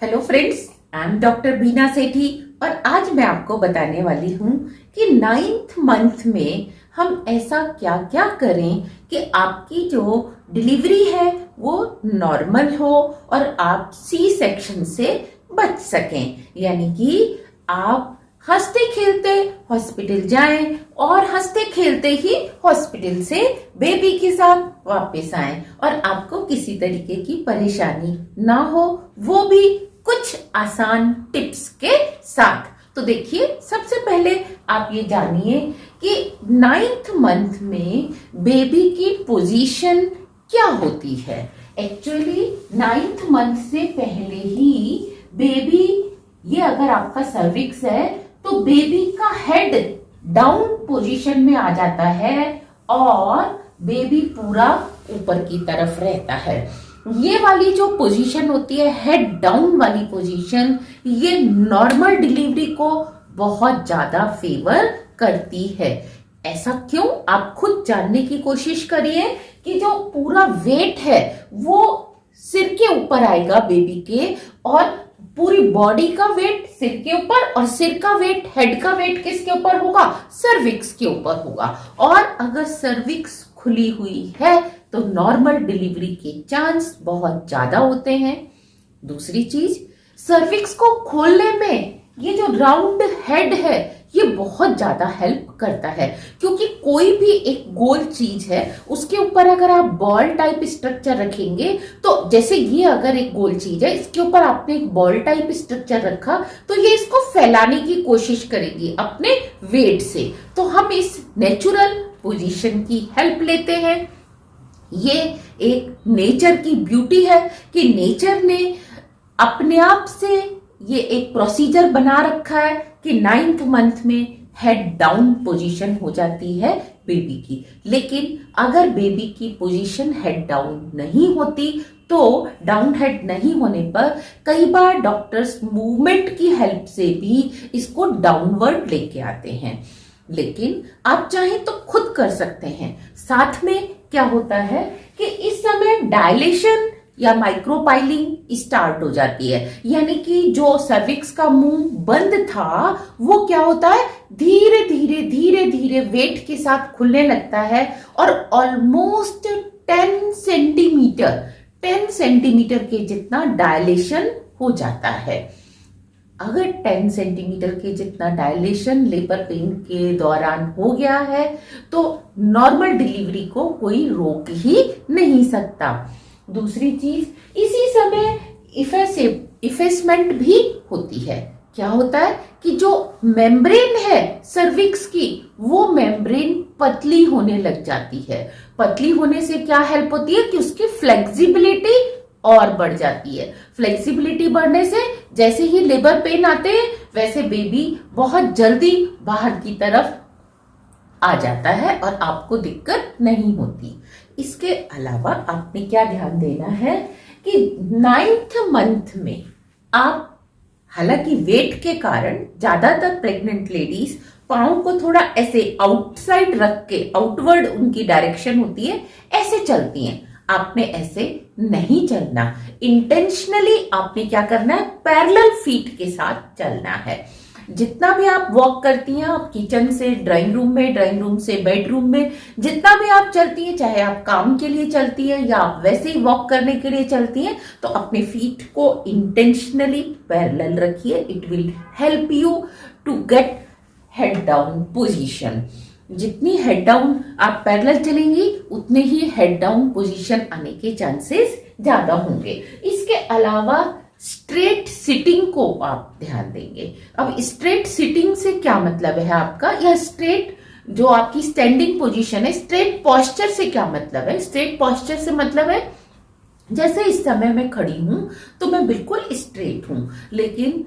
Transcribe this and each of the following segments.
Hello friends, I am doctor Bina Sethi और आज मैं आपको बताने वाली हूँ कि 9th मंथ में हम ऐसा क्या क्या करें कि आपकी जो डिलीवरी है वो नॉर्मल हो और आप सी सेक्शन से बच सकें। यानी कि आप हंसते खेलते हॉस्पिटल जाएं और हंसते खेलते ही हॉस्पिटल से बेबी के साथ वापस आएं और आपको किसी तरीके की परेशानी ना हो, वो भी कुछ आसान टिप्स के साथ। तो देखिए, सबसे पहले आप ये जानिए कि 9th मंथ में बेबी की पोजीशन क्या होती है। एक्चुअली 9th मंथ से पहले ही बेबी, ये अगर आपका सर्विक्स है तो बेबी का हेड डाउन पोजीशन में आ जाता है और बेबी पूरा ऊपर की तरफ रहता है। ये वाली जो पोजीशन होती है, हेड डाउन वाली पोजीशन, ये नॉर्मल डिलीवरी को बहुत ज्यादा फेवर करती है। ऐसा क्यों, आप खुद जानने की कोशिश करिए कि जो पूरा वेट है वो सिर के ऊपर आएगा बेबी के, और पूरी बॉडी का वेट सिर के ऊपर और सिर का वेट, हेड का वेट किसके ऊपर होगा? सर्विक्स के ऊपर होगा। और अगर सर्विक्स खुली हुई है तो नॉर्मल डिलीवरी के चांस बहुत ज्यादा होते हैं। दूसरी चीज, सर्विक्स को खोलने में ये जो राउंड हेड है ये बहुत ज्यादा हेल्प करता है, क्योंकि कोई भी एक गोल चीज है उसके ऊपर अगर आप बॉल टाइप स्ट्रक्चर रखेंगे, तो जैसे ये अगर एक गोल चीज है, इसके ऊपर आपने एक बॉल टाइप स्ट्रक्चर रखा तो ये इसको फैलाने की कोशिश करेगी अपने वेट से। तो हम इस नेचुरल पोजीशन की हेल्प लेते हैं। ये एक नेचर की ब्यूटी है कि नेचर ने अपने आप से ये एक प्रोसीजर बना रखा है कि 9th मंथ में हेड डाउन पोजीशन हो जाती है बेबी की। लेकिन अगर बेबी की पोजीशन हेड डाउन नहीं होती तो डाउन हेड नहीं होने पर कई बार डॉक्टर्स मूवमेंट की हेल्प से भी इसको डाउनवर्ड लेके आते हैं। लेकिन आप चाहें तो खुद कर सकते हैं। साथ में क्या होता है कि इस समय डायलेशन या माइक्रोपाइलिंग स्टार्ट हो जाती है, यानी कि जो सर्विक्स का मुंह बंद था वो क्या होता है, धीरे धीरे धीरे धीरे वेट के साथ खुलने लगता है और ऑलमोस्ट 10 सेंटीमीटर के जितना डायलेशन हो जाता है। अगर 10 सेंटीमीटर के जितना डायलेशन लेबर पेन के दौरान हो गया है तो नॉर्मल डिलीवरी को कोई रोक ही नहीं सकता। दूसरी चीज, इसी समय इफेसमेंट भी होती है। क्या होता है कि जो मेम्ब्रेन है सर्विक्स की, वो मेम्ब्रेन पतली होने लग जाती है। पतली होने से क्या हेल्प होती है कि उसकी फ्लेक्सिबिलिटी और बढ़ जाती है। फ्लेक्सिबिलिटी बढ़ने से जैसे ही लेबर पेन आते हैं वैसे बेबी बहुत जल्दी बाहर की तरफ आ जाता है और आपको दिक्कत नहीं होती। इसके अलावा आपने क्या ध्यान देना है कि 9th मंथ में आप, हालांकि वेट के कारण ज्यादातर प्रेग्नेंट लेडीज पाँव को थोड़ा ऐसे आउटसाइड रख के, आउटवर्ड उनकी डायरेक्शन होती है, ऐसे चलती हैं। आपने ऐसे नहीं चलना। इंटेंशनली आपने क्या करना है, पैरेलल फीट के साथ चलना है। जितना भी आप वॉक करती हैं, आप किचन से ड्राइंग रूम में, ड्राइंग रूम से बेडरूम में, जितना भी आप चलती हैं, चाहे आप काम के लिए चलती हैं या आप वैसे ही वॉक करने के लिए चलती हैं, तो अपने फीट को इंटेंशनली पैरेलल रखिए। It will help you to get head down position. जितनी हेड डाउन आप पैरेलल चलेंगी उतने ही हेड डाउन पोजीशन आने के चांसेस ज्यादा होंगे। इसके अलावा स्ट्रेट सिटिंग को आप ध्यान देंगे। अब स्ट्रेट सिटिंग से क्या मतलब है आपका, या स्ट्रेट जो आपकी स्टैंडिंग पोजीशन है, स्ट्रेट पोस्चर से क्या मतलब है? स्ट्रेट पोस्चर से मतलब है जैसे इस समय मैं खड़ी हूं तो मैं बिल्कुल स्ट्रेट हूं, लेकिन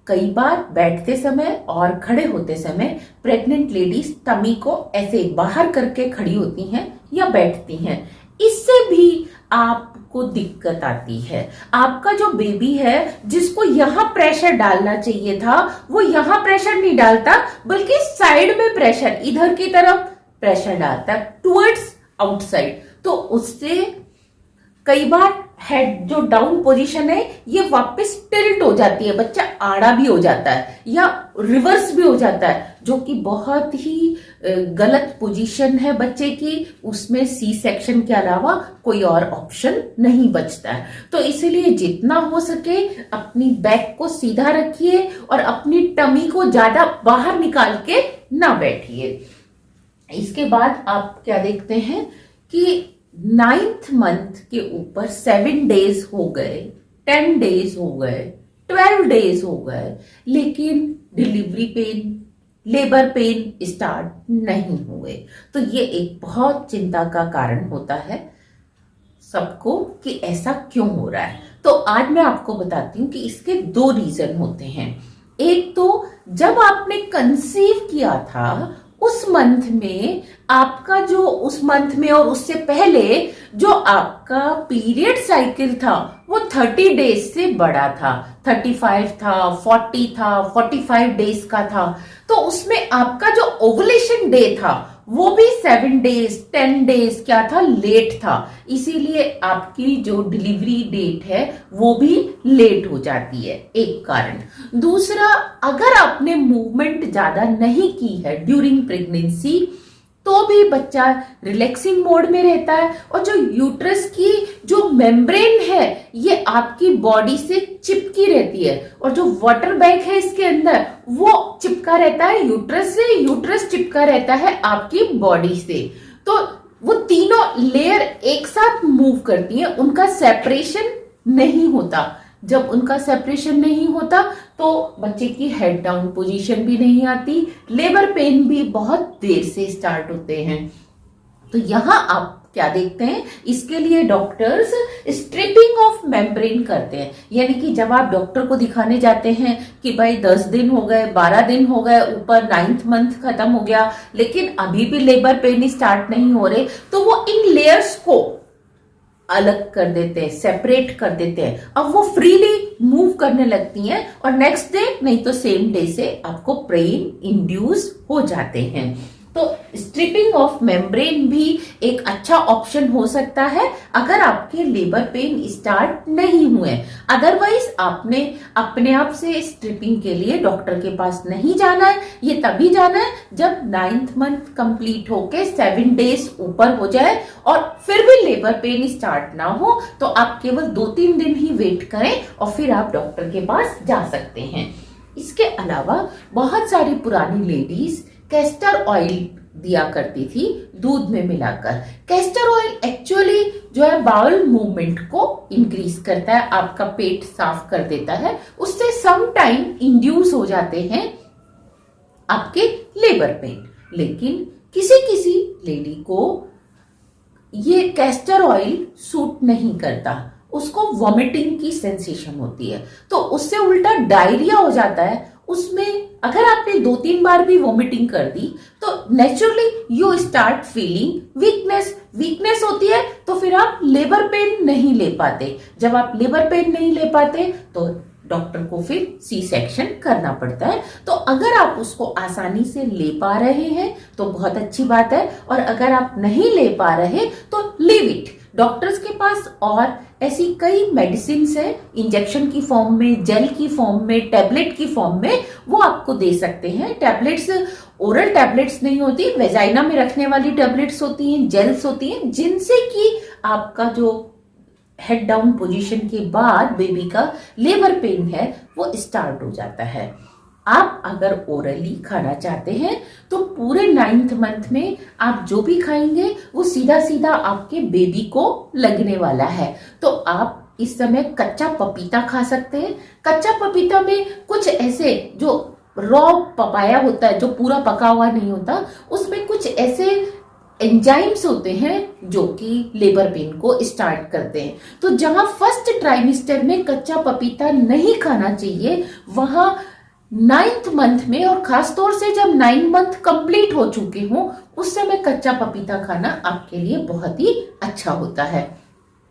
कई बार बैठते समय और खड़े होते समय प्रेग्नेंट लेडीज टमी को ऐसे बाहर करके खड़ी होती हैं या बैठती हैं। इससे भी आपको दिक्कत आती है। आपका जो बेबी है जिसको यहाँ प्रेशर डालना चाहिए था वो यहाँ प्रेशर नहीं डालता, बल्कि साइड में प्रेशर, इधर की तरफ प्रेशर डालता है, टुवर्ड्स आउटसाइड। तो उससे कई बार हेड जो डाउन पोजीशन है ये वापस टिल्ट हो जाती है, बच्चा आड़ा भी हो जाता है या रिवर्स भी हो जाता है, जो कि बहुत ही गलत पोजीशन है बच्चे की। उसमें सी सेक्शन के अलावा कोई और ऑप्शन नहीं बचता है। तो इसीलिए जितना हो सके अपनी बैक को सीधा रखिए और अपनी टमी को ज्यादा बाहर निकाल के ना बैठिए। इसके बाद आप क्या देखते हैं कि 9th मंथ के ऊपर 7 डेज हो गए, 10 डेज हो गए, 12 डेज हो गए, लेकिन delivery pain, labour pain start नहीं हुए। तो ये एक बहुत चिंता का कारण होता है सबको कि ऐसा क्यों हो रहा है। तो आज मैं आपको बताती हूँ कि इसके 2 रीजन होते हैं। एक तो जब आपने कंसीव किया था उस मंथ में आपका जो उस मंथ में और उससे पहले जो आपका पीरियड साइकिल था वो 30 डेज से बड़ा था, 35 था, 40 था, 45 डेज का था। तो उसमें आपका जो ओवुलेशन डे था वो भी 7 डेज 10 डेज क्या था, लेट था। इसीलिए आपकी जो डिलीवरी डेट है वो भी लेट हो जाती है, एक कारण। दूसरा, अगर आपने मूवमेंट ज्यादा नहीं की है ड्यूरिंग प्रेगनेंसी तो भी बच्चा रिलैक्सिंग मोड में रहता है और जो यूट्रस की जो मेम्ब्रेन है ये आपकी बॉडी से चिपकी रहती है और जो वाटर बैग है इसके अंदर वो चिपका रहता है यूट्रस से, यूट्रस चिपका रहता है आपकी बॉडी से। तो वो तीनों लेयर एक साथ मूव करती हैं, उनका सेपरेशन नहीं होता। जब उनका सेपरेशन नहीं होता तो बच्चे की हेड डाउन पोजीशन भी नहीं आती, लेबर पेन भी बहुत देर से स्टार्ट होते हैं। तो यहां आप क्या देखते हैं, इसके लिए डॉक्टर्स स्ट्रिपिंग ऑफ मेम्ब्रेन करते हैं। यानी कि जब आप डॉक्टर को दिखाने जाते हैं कि भाई 10 दिन हो गए, 12 दिन हो गए, ऊपर 9th मंथ खत्म हो गया लेकिन अभी भी लेबर पेन स्टार्ट नहीं हो रहे, तो वो इन लेयर्स को अलग कर देते हैं, सेपरेट कर देते हैं। अब वो फ्रीली मूव करने लगती हैं और नेक्स्ट डे नहीं तो सेम डे से आपको पेन इंड्यूस हो जाते हैं। तो स्ट्रिपिंग ऑफ मेम्ब्रेन भी एक अच्छा ऑप्शन हो सकता है अगर आपके लेबर पेन स्टार्ट नहीं हुए। अदरवाइज आपने अपने आप से स्ट्रिपिंग के लिए डॉक्टर के पास नहीं जाना है। ये तभी जाना है जब 9th मंथ कंप्लीट होके 7 डेज ऊपर हो जाए और फिर भी लेबर पेन स्टार्ट ना हो तो आप केवल 2-3 दिन ही वेट करें और फिर आप डॉक्टर के पास जा सकते हैं। इसके अलावा बहुत सारी पुरानी लेडीज कैस्टर ऑयल दिया करती थी दूध में मिलाकर। कैस्टर ऑयल एक्चुअली जो है बाउल मूवमेंट को इंक्रीज करता है, आपका पेट साफ कर देता है, उससे सम टाइम इंड्यूस हो जाते हैं आपके लेबर पेन। लेकिन किसी किसी लेडी को ये कैस्टर ऑयल सूट नहीं करता, उसको वॉमिटिंग की सेंसेशन होती है, तो उससे उल्टा डायरिया हो जाता है। उसमें अगर आपने 2-3 बार भी वॉमिटिंग कर दी तो naturally you start feeling weakness. Weakness होती है तो फिर आप लेबर पेन नहीं ले पाते। जब आप लेबर पेन नहीं ले पाते तो डॉक्टर को फिर सी सेक्शन करना पड़ता है। तो अगर आप उसको आसानी से ले पा रहे हैं तो बहुत अच्छी बात है, और अगर आप नहीं ले पा रहे तो लीव इट। डॉक्टर्स के पास और ऐसी कई मेडिसिन है, इंजेक्शन की फॉर्म में, जेल की फॉर्म में, टैबलेट की फॉर्म में, वो आपको दे सकते हैं। टैबलेट्स ओरल टैबलेट्स नहीं होती, वेजाइना में रखने वाली टैबलेट्स होती हैं, जेल्स होती हैं, जिनसे कि आपका जो हेड डाउन पोजीशन के बाद बेबी का लेबर पेन है वो स्टार्ट हो जाता है। आप अगर ओरली खाना चाहते हैं तो पूरे 9th मंथ में आप जो भी खाएंगे वो सीधा सीधा आपके बेबी को लगने वाला है। तो आप इस समय कच्चा पपीता खा सकते हैं। कच्चा पपीता में कुछ ऐसे जो रॉ पपाया होता है, जो पूरा पका हुआ नहीं होता, उसमें कुछ ऐसे एंजाइम्स होते हैं जो कि लेबर पेन को स्टार्ट करते हैं। तो जहां फर्स्ट ट्राइमेस्टर में कच्चा पपीता नहीं खाना चाहिए, वहां 9th मंथ में और खासतौर से जब 9 मंथ कंप्लीट हो चुके हों उस समय कच्चा पपीता खाना आपके लिए बहुत ही अच्छा होता है।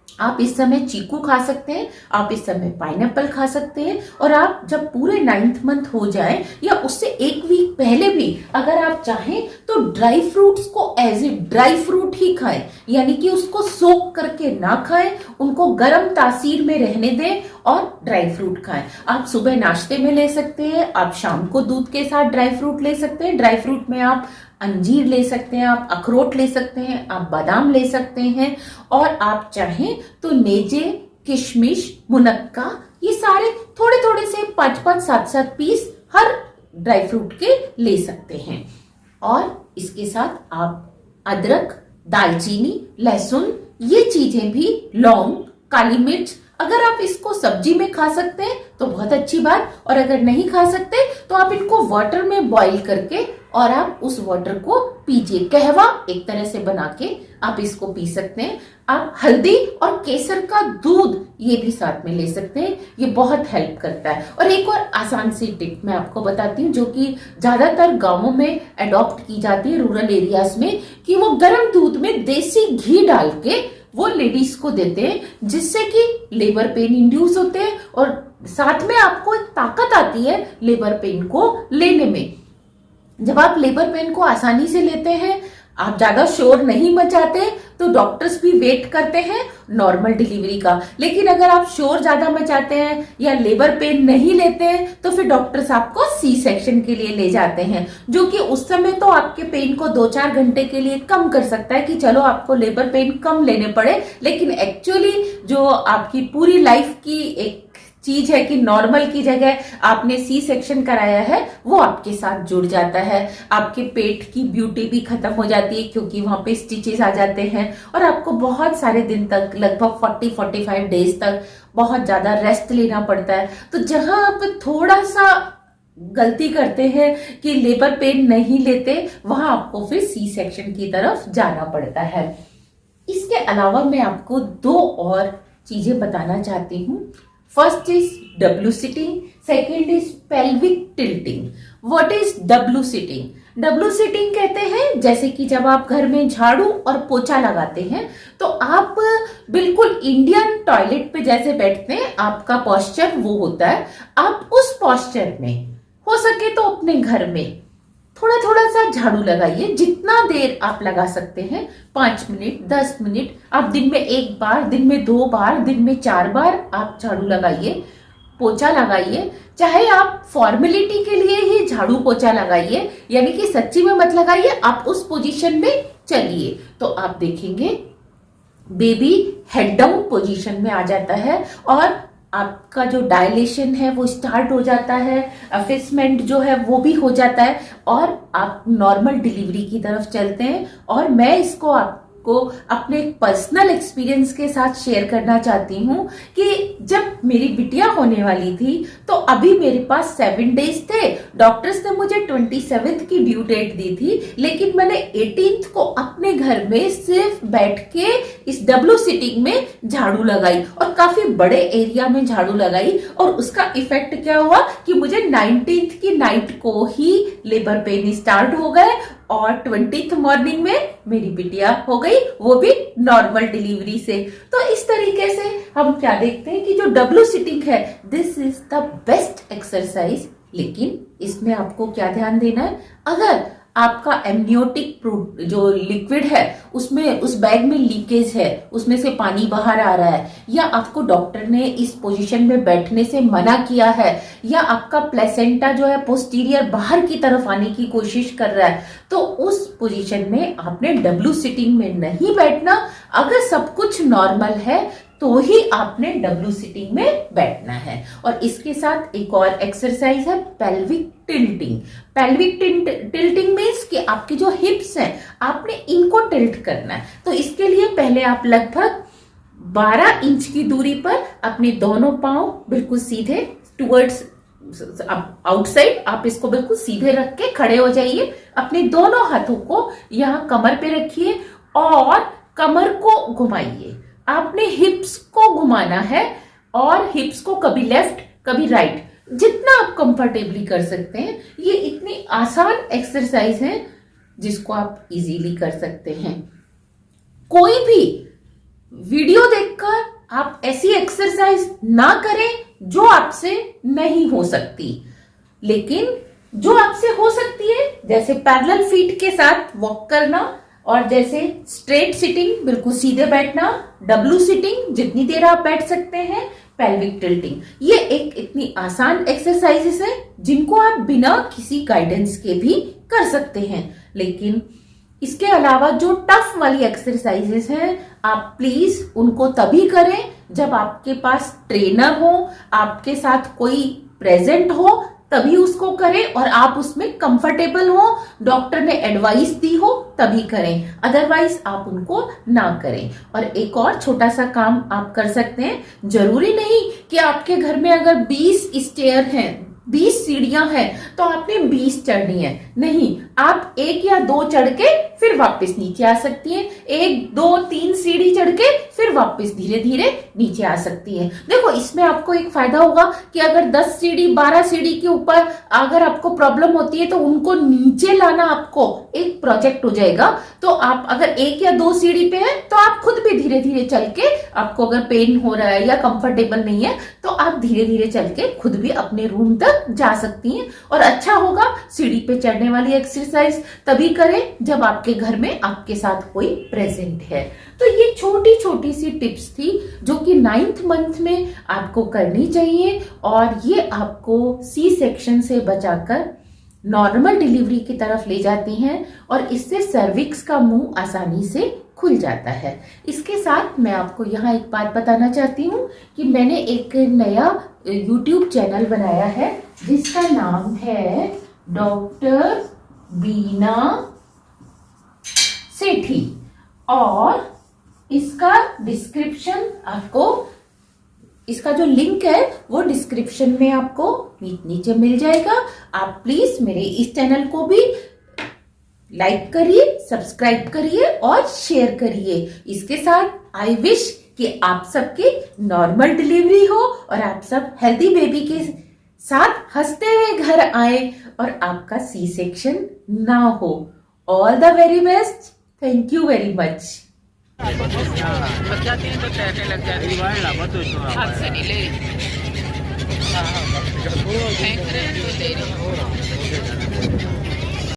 आप इस समय चीकू खा सकते हैं, आप इस समय पाइनएप्पल खा सकते हैं। और आप जब पूरे 9th मंथ हो जाए या उससे एक वीक पहले भी अगर आप चाहें तो ड्राई फ्रूट्स को एज ए ड्राई फ्रूट ही खाएं, यानी कि उसको सोक करके ना खाएं, उनको गर्म तासीर में रहने दें और ड्राई फ्रूट खाएं। आप सुबह नाश्ते में ले सकते हैं, आप शाम को दूध के साथ ड्राई फ्रूट ले सकते हैं। ड्राई फ्रूट में आप अंजीर ले सकते हैं, आप अखरोट ले सकते हैं, आप बादाम ले सकते हैं, और आप चाहें तो नेजे, किशमिश, मुनक्का, ये सारे थोड़े थोड़े से 5-5, 7-7 पीस हर ड्राई फ्रूट के ले सकते हैं। और इसके साथ आप अदरक, दालचीनी, लहसुन, ये चीजें भी, लौंग, काली मिर्च, अगर आप इसको सब्जी में खा सकते हैं तो बहुत अच्छी बात, और अगर नहीं खा सकते तो आप इनको वाटर में बॉईल करके और आप उस वाटर को पीजिए। कहवा एक तरह से बना के आप इसको पी सकते हैं। आप हल्दी और केसर का दूध ये भी साथ में ले सकते हैं, ये बहुत हेल्प करता है। और एक और आसान सी टिप मैं आपको बताती हूँ जो कि ज्यादातर गांवों में अडॉप्ट की जाती है, रूरल एरियाज में, कि वो गर्म दूध में देसी घी डाल के वो लेडीज को देते हैं, जिससे कि लेबर पेन इंड्यूस होते हैं और साथ में आपको एक ताकत आती है लेबर पेन को लेने में। जब आप लेबर पेन को आसानी से लेते हैं, आप ज्यादा शोर नहीं मचाते, तो डॉक्टर्स भी वेट करते हैं नॉर्मल डिलीवरी का। लेकिन अगर आप शोर ज्यादा मचाते हैं या लेबर पेन नहीं लेते हैं तो फिर डॉक्टर्स आपको सी सेक्शन के लिए ले जाते हैं, जो कि उस समय तो आपके पेन को 2-4 घंटे के लिए कम कर सकता है कि चलो आपको लेबर पेन कम लेने पड़े। लेकिन एक्चुअली जो आपकी पूरी लाइफ की एक चीज है कि नॉर्मल की जगह आपने सी सेक्शन कराया है, वो आपके साथ जुड़ जाता है। आपके पेट की ब्यूटी भी खत्म हो जाती है क्योंकि वहां पे स्टिचेस आ जाते हैं, और आपको बहुत सारे दिन तक, लगभग 40-45 डेज तक बहुत ज्यादा रेस्ट लेना पड़ता है। तो जहां आप थोड़ा सा गलती करते हैं कि लेबर पेन नहीं लेते, वहां आपको फिर सी सेक्शन की तरफ जाना पड़ता है। इसके अलावा मैं आपको 2 और चीजें बताना चाहती हूँ। First is W sitting, second is pelvic tilting. What is W sitting? W sitting कहते हैं जैसे कि जब आप घर में झाड़ू और पोछा लगाते हैं तो आप बिल्कुल इंडियन टॉयलेट पे जैसे बैठते हैं, आपका पोस्चर वो होता है। आप उस पोस्चर में हो सके तो अपने घर में थोड़ा थोड़ा सा झाड़ू लगाइए, जितना देर आप लगा सकते हैं, 5 मिनट, 10 मिनट। आप दिन में 1 बार, दिन में 2 बार, दिन में 4 बार आप झाड़ू लगाइए, पोछा लगाइए। चाहे आप फॉर्मेलिटी के लिए ही झाड़ू पोछा लगाइए, यानी कि सच्ची में मत लगाइए, आप उस पोजीशन में चलिए तो आप देखेंगे बेबी हेड डाउन पोजीशन में आ जाता है और आपका जो डायलेशन है वो स्टार्ट हो जाता है, अफेसमेंट जो है वो भी हो जाता है, और आप नॉर्मल डिलीवरी की तरफ चलते हैं। और मैं इसको आपको अपने पर्सनल एक्सपीरियंस के साथ शेयर करना चाहती हूँ कि जब मेरी बिटिया होने वाली थी तो अभी मेरे पास 7 डेज थे। डॉक्टर्स ने मुझे 27th की ड्यू डेट दी थी, लेकिन मैंने 18th को अपने घर में सिर्फ बैठ के इस डब्ल्यू सिटिंग में झाड़ू लगाई, और काफी बड़े एरिया में झाड़ू लगाई। और उसका इफेक्ट क्या हुआ कि मुझे 19th की नाइट को ही लेबर पेन स्टार्ट हो गए, और 20th मॉर्निंग में मेरी बिटिया हो गई, वो भी नॉर्मल डिलीवरी से। तो इस तरीके से हम क्या देखते हैं कि जो डब्ल्यू सिटिंग है, this is the best exercise. लेकिन इसमें आपको क्या ध्यान देना है, अगर आपका एमनियोटिक जो लिक्विड है उसमें, उस बैग में लीकेज है, उसमें से पानी बाहर आ रहा है, या आपको डॉक्टर ने इस पोजीशन में बैठने से मना किया है, या आपका प्लेसेंटा जो है पोस्टीरियर बाहर की तरफ आने की कोशिश कर रहा है, तो उस पोजीशन में आपने डब्ल्यू सिटिंग में नहीं बैठना। अगर सब कुछ नॉर्मल है तो ही आपने डब्ल्यू सिटिंग में बैठना है। और इसके साथ एक और एक्सरसाइज है pelvic tilting. Pelvic tilting means कि आपके जो हिप्स हैं आपने इनको टिल्ट करना है। तो इसके लिए पहले आप लगभग 12 इंच की दूरी पर अपने दोनों पांव बिल्कुल सीधे टुवर्ड्स आउटसाइड, आप इसको बिल्कुल सीधे रख के खड़े हो जाइए। अपने दोनों हाथों को यहाँ कमर पे रखिए और कमर को घुमाइए। आपने हिप्स को घुमाना है, और हिप्स को कभी लेफ्ट कभी राइट, जितना आप कंफर्टेबली कर सकते हैं। ये इतनी आसान एक्सरसाइज है जिसको आप इजीली कर सकते हैं। कोई भी वीडियो देखकर आप ऐसी एक्सरसाइज ना करें जो आपसे नहीं हो सकती। लेकिन जो आपसे हो सकती है, जैसे पैरेलल फीट के साथ वॉक करना, और जैसे स्ट्रेट सिटिंग, बिल्कुल सीधे बैठना, डब्लू सिटिंग, जितनी देर आप बैठ सकते हैं, पेल्विक टिल्टिंग, ये एक इतनी आसान एक्सरसाइजेस है जिनको आप बिना किसी गाइडेंस के भी कर सकते हैं। लेकिन इसके अलावा जो टफ वाली एक्सरसाइजेस हैं, आप प्लीज उनको तभी करें जब आपके पास ट्रेनर हो, आपके साथ कोई प्रेजेंट हो, तभी उसको करें और आप उसमें कंफर्टेबल हो, डॉक्टर ने एडवाइस दी हो तभी करें, अदरवाइज आप उनको ना करें। और एक और छोटा सा काम आप कर सकते हैं, जरूरी नहीं कि आपके घर में अगर 20 स्टेयर हैं, 20 सीढ़ियां हैं, तो आपने 20 चढ़नी है, नहीं, आप 1 या 2 चढ़ के फिर वापस नीचे आ सकती हैं, 1 2 3 सीढ़ी चढ़ के फिर वापस धीरे धीरे नीचे आ सकती है। देखो, इसमें आपको एक फायदा होगा कि अगर 10 सीढ़ी 12 सीढ़ी के ऊपर अगर आपको प्रॉब्लम होती है तो उनको नीचे लाना आपको एक प्रोजेक्ट हो जाएगा। तो आप अगर 1 या 2 सीढ़ी पे है तो आप खुद भी धीरे धीरे चल के, आपको अगर पेन हो रहा है या कंफर्टेबल नहीं है तो आप धीरे धीरे चल के खुद भी अपने रूम तक जा सकती हैं। और अच्छा होगा, सीढ़ी पे चढ़ने वाली एक्सरसाइज तभी करें जब आपके घर में आपके साथ कोई प्रेजेंट है। तो ये छोटी छोटी सी टिप्स थी जो कि 9th मंथ में आपको करनी चाहिए, और ये आपको सी सेक्शन से बचाकर नॉर्मल डिलीवरी की तरफ ले जाती हैं, और इससे सर्विक्स का मुंह आसानी से खुल जाता है। इसके साथ मैं आपको यहाँ एक बात बताना चाहती हूँ कि मैंने एक नया YouTube चैनल बनाया है जिसका नाम है डॉक्टर बीना सेठी, और इसका डिस्क्रिप्शन आपको, इसका जो लिंक है वो डिस्क्रिप्शन में आपको नीचे मिल जाएगा। आप प्लीज मेरे इस चैनल को भी लाइक करिए, सब्सक्राइब करिए और शेयर करिए। इसके साथ आई विश कि आप सबकी नॉर्मल डिलीवरी हो और आप सब हेल्दी बेबी के साथ हंसते हुए घर आए और आपका सी सेक्शन ना हो। All the very best, thank you very much. हाथ से नहीं ले, फेंक रहे हैं तो दे रहे हैं।